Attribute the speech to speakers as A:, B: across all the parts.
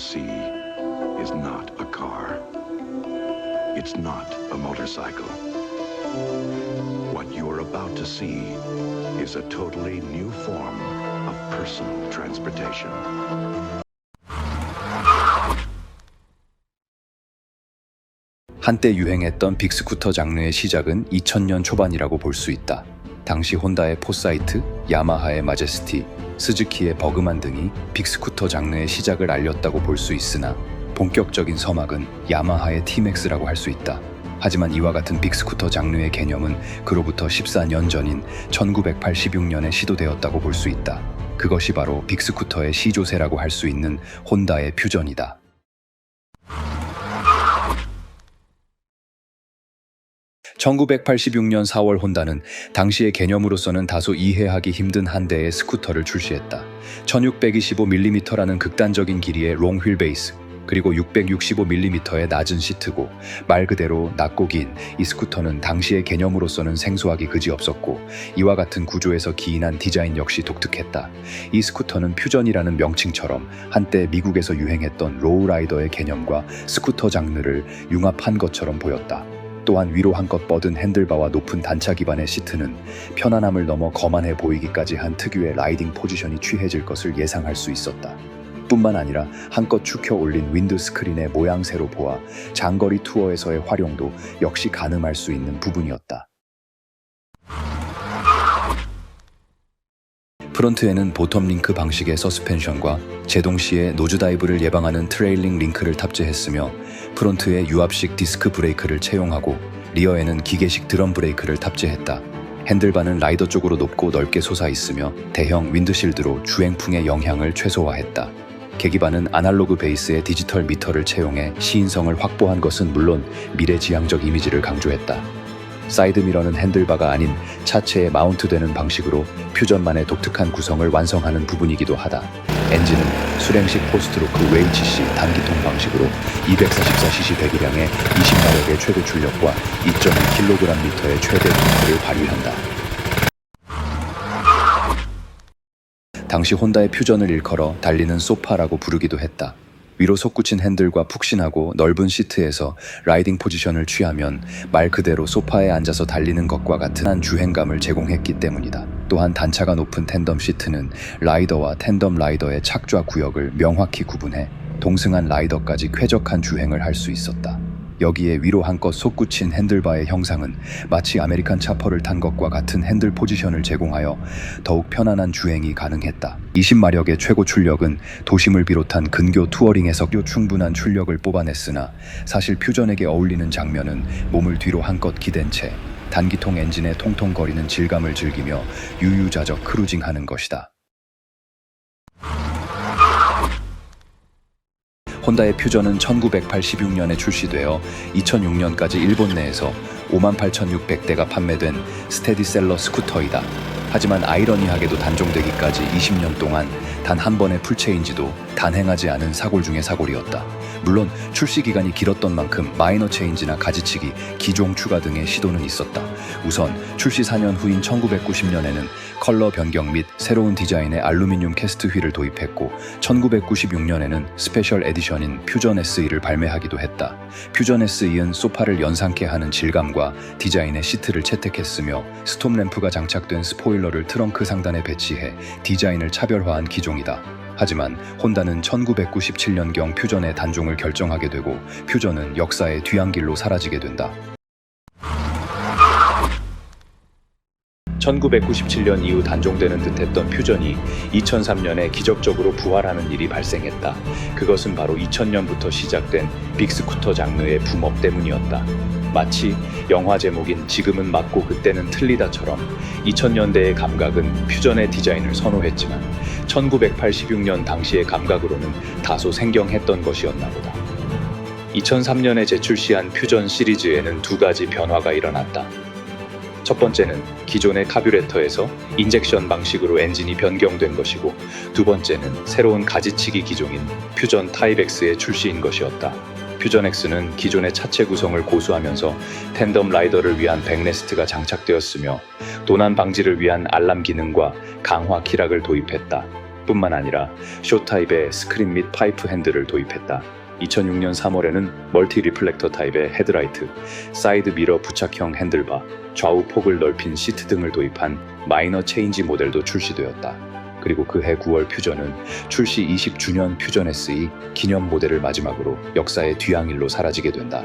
A: see is not a car. It's not a motorcycle. What you are about to see is a totally new form of personal transportation.
B: 한때 유행했던 빅스쿠터 장르의 시작은 2000년 초반이라고 볼 수 있다. 당시 혼다의 포사이트, 야마하의 마제스티, 스즈키의 버그만 등이 빅스쿠터 장르의 시작을 알렸다고 볼 수 있으나 본격적인 서막은 야마하의 T-MAX라고 할 수 있다. 하지만 이와 같은 빅스쿠터 장르의 개념은 그로부터 14년 전인 1986년에 시도되었다고 볼 수 있다. 그것이 바로 빅스쿠터의 시조세라고 할 수 있는 혼다의 퓨전이다. 1986년 4월 혼다는 당시의 개념으로서는 다소 이해하기 힘든 한 대의 스쿠터를 출시했다. 1625mm라는 극단적인 길이의 롱 휠베이스, 그리고 665mm의 낮은 시트고, 말 그대로 낮고 긴 이 스쿠터는 당시의 개념으로서는 생소하기 그지없었고, 이와 같은 구조에서 기인한 디자인 역시 독특했다. 이 스쿠터는 퓨전이라는 명칭처럼 한때 미국에서 유행했던 로우라이더의 개념과 스쿠터 장르를 융합한 것처럼 보였다. 또한 위로 한껏 뻗은 핸들바와 높은 단차 기반의 시트는 편안함을 넘어 거만해 보이기까지 한 특유의 라이딩 포지션이 취해질 것을 예상할 수 있었다. 뿐만 아니라 한껏 축혀 올린 윈드 스크린의 모양새로 보아 장거리 투어에서의 활용도 역시 가늠할 수 있는 부분이었다. 프론트에는 보텀 링크 방식의 서스펜션과 제동 시에 노즈 다이브를 예방하는 트레일링 링크를 탑재했으며, 프론트에 유압식 디스크 브레이크를 채용하고 리어에는 기계식 드럼 브레이크를 탑재했다. 핸들바는 라이더 쪽으로 높고 넓게 솟아 있으며 대형 윈드실드로 주행풍의 영향을 최소화했다. 계기판은 아날로그 베이스의 디지털 미터를 채용해 시인성을 확보한 것은 물론 미래지향적 이미지를 강조했다. 사이드미러는 핸들바가 아닌 차체에 마운트되는 방식으로 퓨전만의 독특한 구성을 완성하는 부분이기도 하다. 엔진은 수랭식 포스트로크 WHC 단기통 방식으로 244cc 배기량의 20마력의 최고 출력과 2.2kgm의 최대 토크를 발휘한다. 당시 혼다의 퓨전을 일컬어 달리는 소파라고 부르기도 했다. 위로 솟구친 핸들과 푹신하고 넓은 시트에서 라이딩 포지션을 취하면 말 그대로 소파에 앉아서 달리는 것과 같은 주행감을 제공했기 때문이다. 또한 단차가 높은 텐덤 시트는 라이더와 텐덤 라이더의 착좌 구역을 명확히 구분해 동승한 라이더까지 쾌적한 주행을 할 수 있었다. 여기에 위로 한껏 솟구친 핸들바의 형상은 마치 아메리칸 차퍼를 탄 것과 같은 핸들 포지션을 제공하여 더욱 편안한 주행이 가능했다. 20마력의 최고 출력은 도심을 비롯한 근교 투어링에서 충분한 출력을 뽑아냈으나, 사실 퓨전에게 어울리는 장면은 몸을 뒤로 한껏 기댄 채 단기통 엔진의 통통거리는 질감을 즐기며 유유자적 크루징하는 것이다. 혼다의 퓨전은 1986년에 출시되어 2006년까지 일본 내에서 58,600대가 판매된 스테디셀러 스쿠터이다. 하지만 아이러니하게도 단종되기까지 20년 동안 단 한 번의 풀체인지도 단행하지 않은 사골 중의 사골이었다. 물론 출시 기간이 길었던 만큼 마이너 체인지나 가지치기, 기종 추가 등의 시도는 있었다. 우선 출시 4년 후인 1990년에는 컬러 변경 및 새로운 디자인의 알루미늄 캐스트 휠을 도입했고, 1996년에는 스페셜 에디션인 퓨전 SE를 발매하기도 했다. 퓨전 SE는 소파를 연상케 하는 질감과 디자인의 시트를 채택했으며, 스톰 램프가 장착된 스포일러를 트렁크 상단에 배치해 디자인을 차별화한 기종이다. 하지만 혼다는 1997년경 퓨전의 단종을 결정하게 되고, 퓨전은 역사의 뒤안길로 사라지게 된다. 1997년 이후 단종되는 듯했던 퓨전이 2003년에 기적적으로 부활하는 일이 발생했다. 그것은 바로 2000년부터 시작된 빅스쿠터 장르의 붐업 때문이었다. 마치 영화 제목인 지금은 맞고 그때는 틀리다처럼 2000년대의 감각은 퓨전의 디자인을 선호했지만 1986년 당시의 감각으로는 다소 생경했던 것이었나 보다. 2003년에 재출시한 퓨전 시리즈에는 두 가지 변화가 일어났다. 첫 번째는 기존의 카뷰레터에서 인젝션 방식으로 엔진이 변경된 것이고, 두 번째는 새로운 가지치기 기종인 퓨전 타입 X의 출시인 것이었다. 퓨전 X는 기존의 차체 구성을 고수하면서 텐덤 라이더를 위한 백레스트가 장착되었으며, 도난 방지를 위한 알람 기능과 강화 키락을 도입했다. 뿐만 아니라 숏 타입의 스크린 및 파이프 핸들을 도입했다. 2006년 3월에는 멀티 리플렉터 타입의 헤드라이트, 사이드 미러 부착형 핸들바, 좌우 폭을 넓힌 시트 등을 도입한 마이너 체인지 모델도 출시되었다. 그리고 그해 9월 퓨전은 출시 20주년 퓨전 SE 기념 모델을 마지막으로 역사의 뒤향일로 사라지게 된다.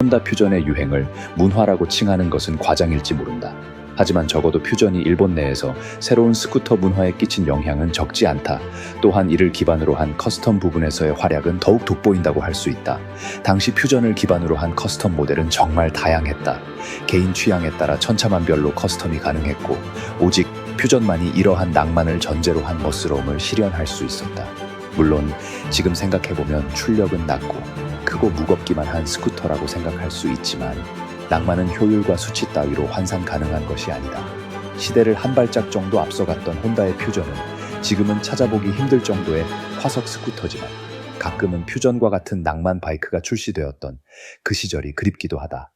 B: 혼다 퓨전의 유행을 문화라고 칭하는 것은 과장일지 모른다. 하지만 적어도 퓨전이 일본 내에서 새로운 스쿠터 문화에 끼친 영향은 적지 않다. 또한 이를 기반으로 한 커스텀 부분에서의 활약은 더욱 돋보인다고 할 수 있다. 당시 퓨전을 기반으로 한 커스텀 모델은 정말 다양했다. 개인 취향에 따라 천차만별로 커스텀이 가능했고 오직 퓨전만이 이러한 낭만을 전제로 한 멋스러움을 실현할 수 있었다. 물론 지금 생각해보면 출력은 낮고 크고 무겁기만 한 스쿠터라고 생각할 수 있지만 낭만은 효율과 수치 따위로 환산 가능한 것이 아니다. 시대를 한 발짝 정도 앞서갔던 혼다의 퓨전은 지금은 찾아보기 힘들 정도의 화석 스쿠터지만 가끔은 퓨전과 같은 낭만 바이크가 출시되었던 그 시절이 그립기도 하다.